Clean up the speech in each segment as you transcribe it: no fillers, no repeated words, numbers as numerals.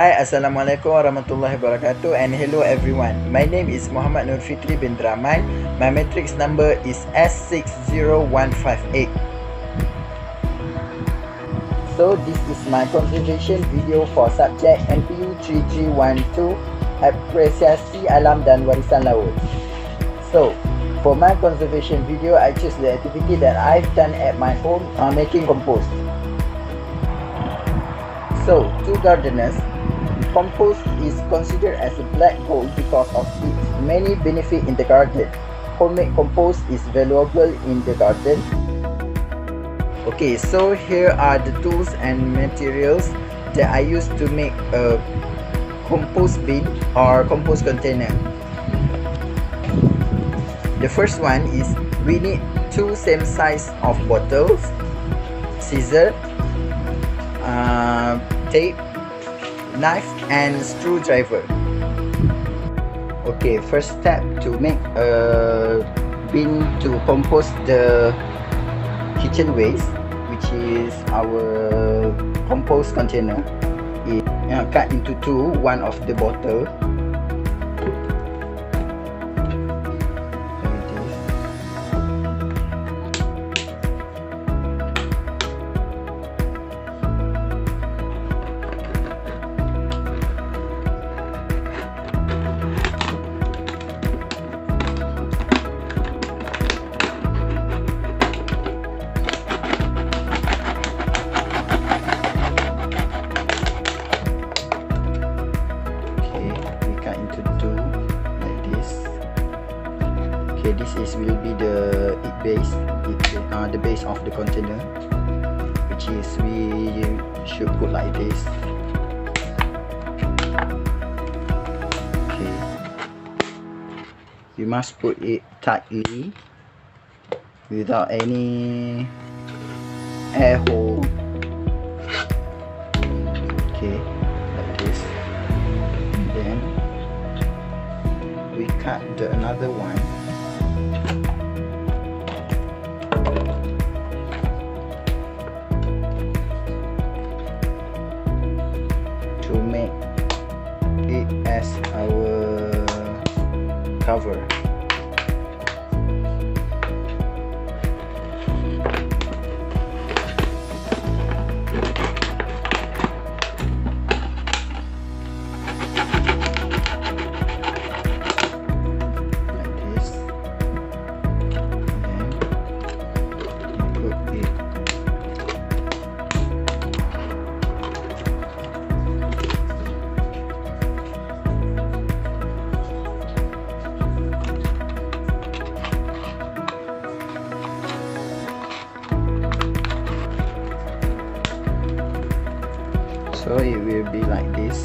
Hi, Assalamualaikum warahmatullahi wabarakatuh, and hello everyone. My name is Muhammad Nur Fitri bin Draman. My matrix number is S60158. So this is my conservation video for subject NPU 3312, Apresiasi Alam dan Warisan Laut. So for my conservation video, I choose the activity that I've done at my home, making compost. So to gardeners, compost is considered as a black gold because of its many benefits in the garden. Homemade compost is valuable in the garden. Okay, so here are the tools and materials that I use to make a compost bin or compost container. The first one is we need two same size of bottles, scissors, tape, knife and screwdriver. Okay, first step to make a bin to compost the kitchen waste, which is our compost container. It cut into two, one of the bottle. Okay, this will be the base, the base of the container, which is we should put like this. Okay, you must put it tightly without any air hole. Okay, like this, and then we cut another one. To make it as our cover. So it will be like this,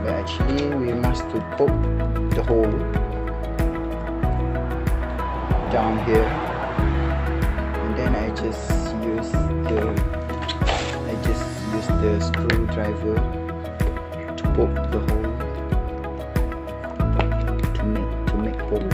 but actually we must to poke the hole down here, and then I just use the screwdriver to poke the hole to make hole.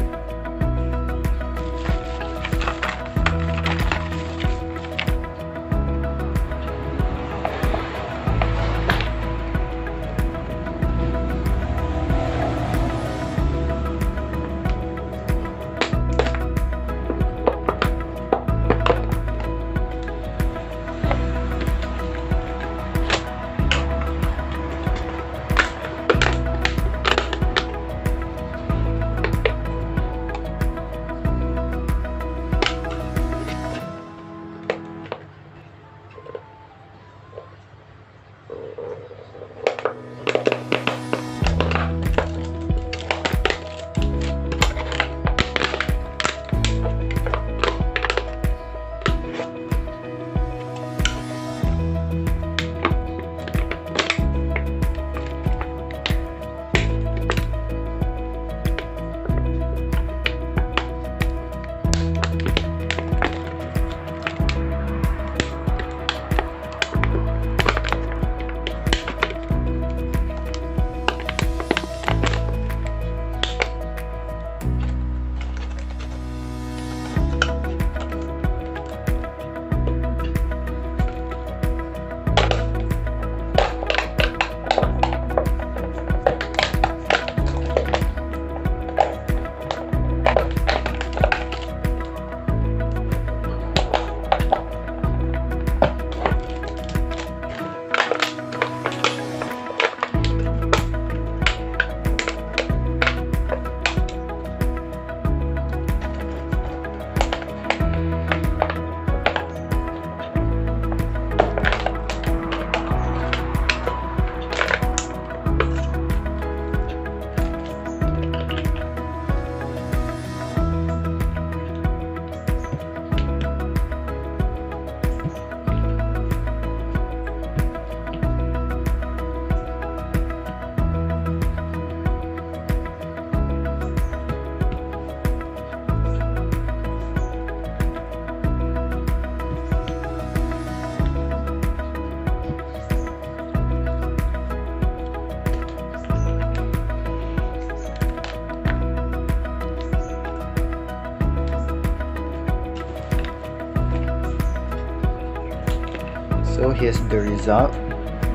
So here's the result.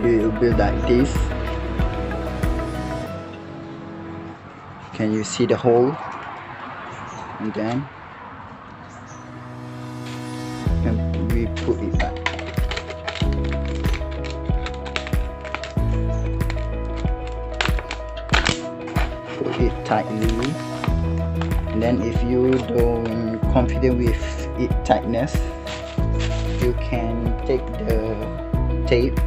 It will be like this. Can you see the hole? And then we put it back. Put it tightly. And then if you don't confident with its tightness, you can take the tape.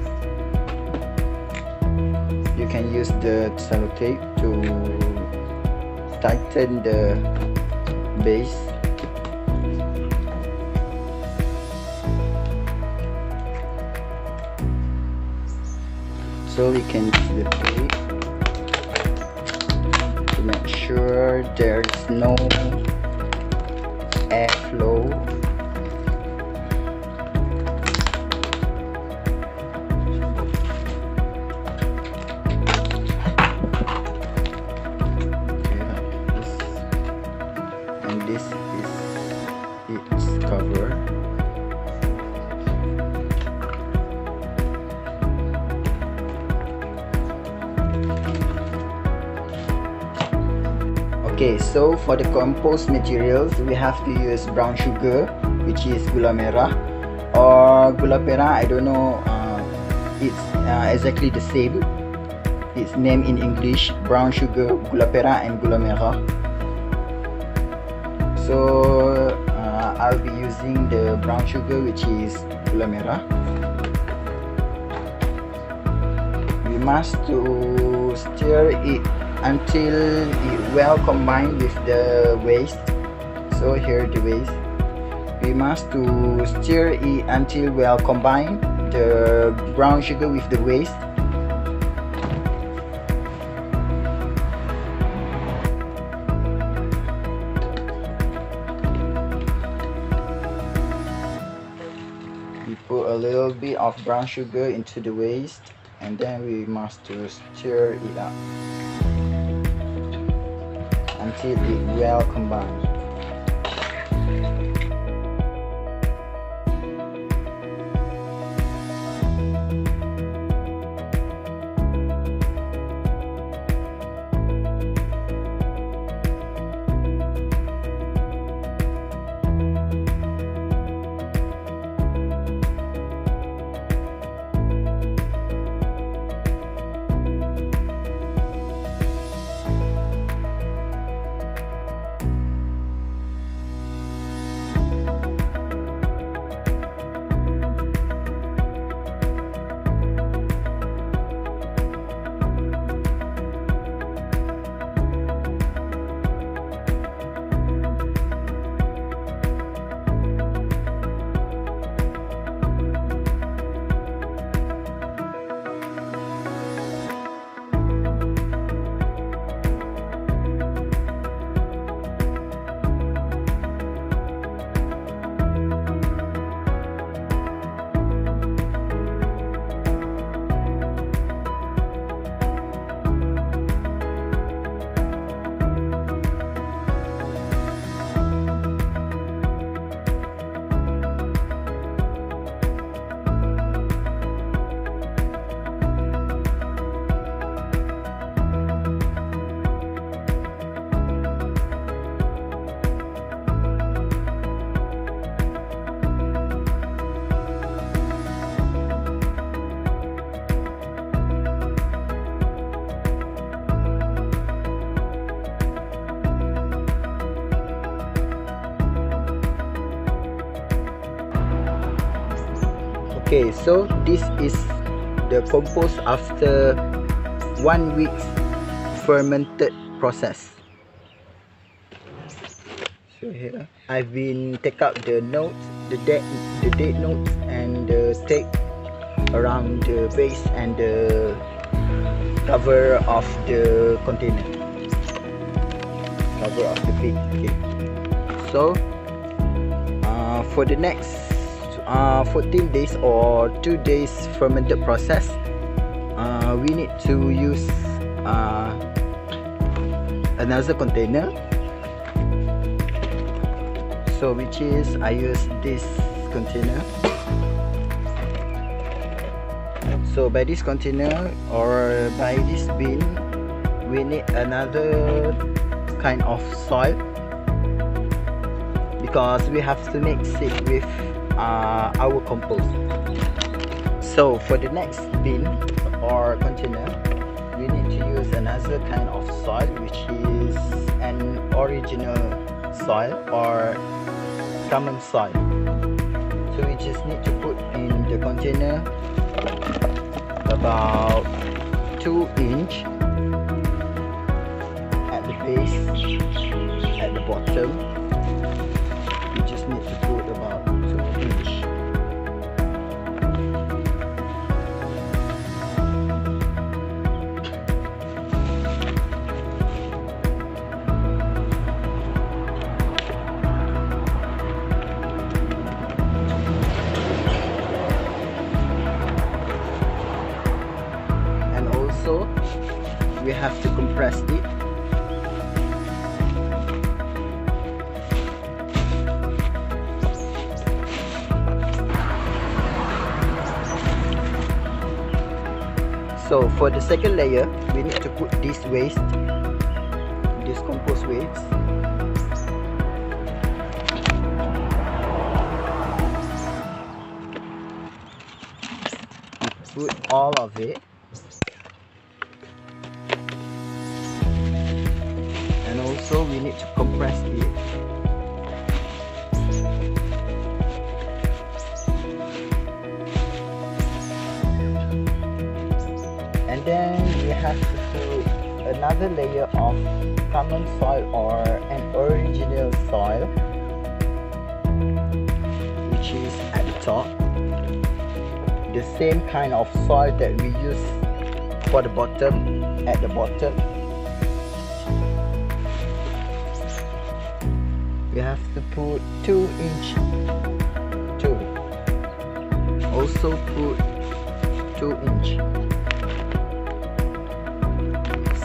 You can use the sellotape to tighten the base. So we can use the tape to make sure there is no airflow. And this is its cover. Okay, so for the compost materials, we have to use brown sugar, which is gula merah, or gula pera. I don't know, it's exactly the same. It's named in English brown sugar, gula pera, and gula merah. So I'll be using the brown sugar, which is gula merah. We must to stir it until it well combined with the waste. So here the waste. We must to stir it until well combined, the brown sugar with the waste. We put a little bit of brown sugar into the waste, and then we must to stir it up until it well combined. Okay, so this is the compost after 1 week fermented process. So here I've been take out the notes, the date notes, and the tape around the base and the cover of the container, cover of the pig. Okay, so for the next 14 days or 2 days fermented process, we need to use another container. So which is I use this container. So by this container or by this bin, we need another kind of soil because we have to mix it with our compost. So for the next bin or container, we need to use another kind of soil, which is an original soil or common soil. So we just need to put in the container about 2 inch at the base, at the bottom. We just need to put about 2 inch. So we have to compress it. So for the second layer, we need to put this waste, this compost waste. Put all of it. And also we need to compress it. And then we have to put another layer of common soil or an original soil, which is at the top. The same kind of soil that we use for the bottom, at the bottom. We have to put 2 inch too. Also put 2 inch,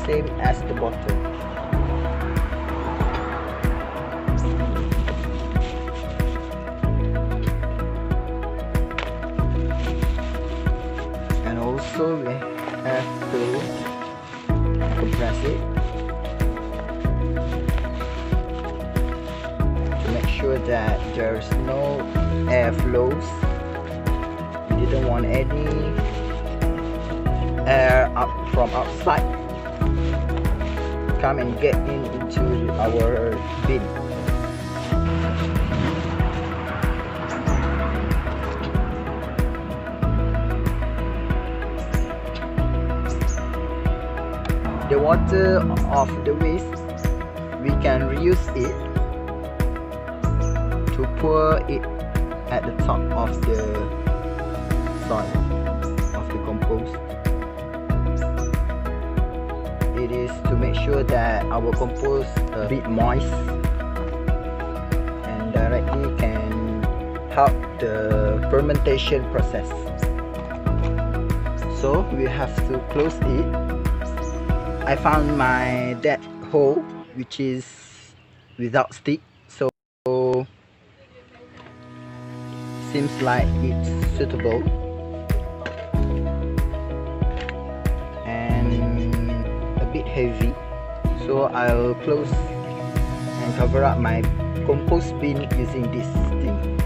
same as the bottom. And also we have to compress it. That there's no air flows. We didn't want any air up from outside come and get into our bin. The water of the waste, we can reuse it to pour it at the top of the soil, of the compost. It is to make sure that our compost a bit moist and directly can help the fermentation process. So we have to close it. I found my dead hole, which is without stick, so seems like it's suitable and a bit heavy, so I'll close and cover up my compost bin using this thing.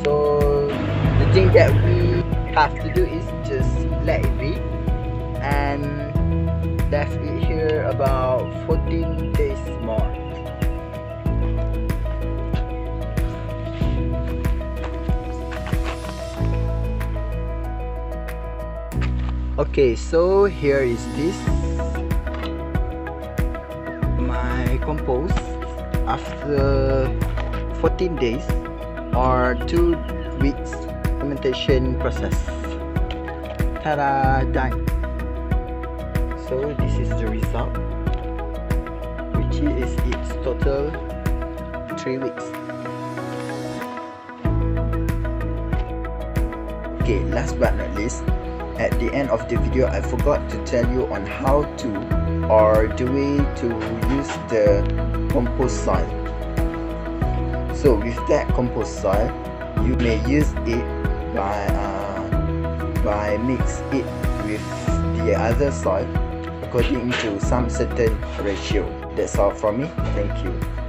So the thing that we have to do is just let it be and left it here about 14 days more. Okay, so here is this, my compost after 14 days or 2 weeks fermentation process. Ta-da, done. So this is the result, which is its total 3 weeks. Okay, last but not least, at the end of the video, I forgot to tell you on how to or the way to use the compost soil. So with that compost soil, you may use it by by mix it with the other soil according to some certain ratio. That's all from me. Thank you.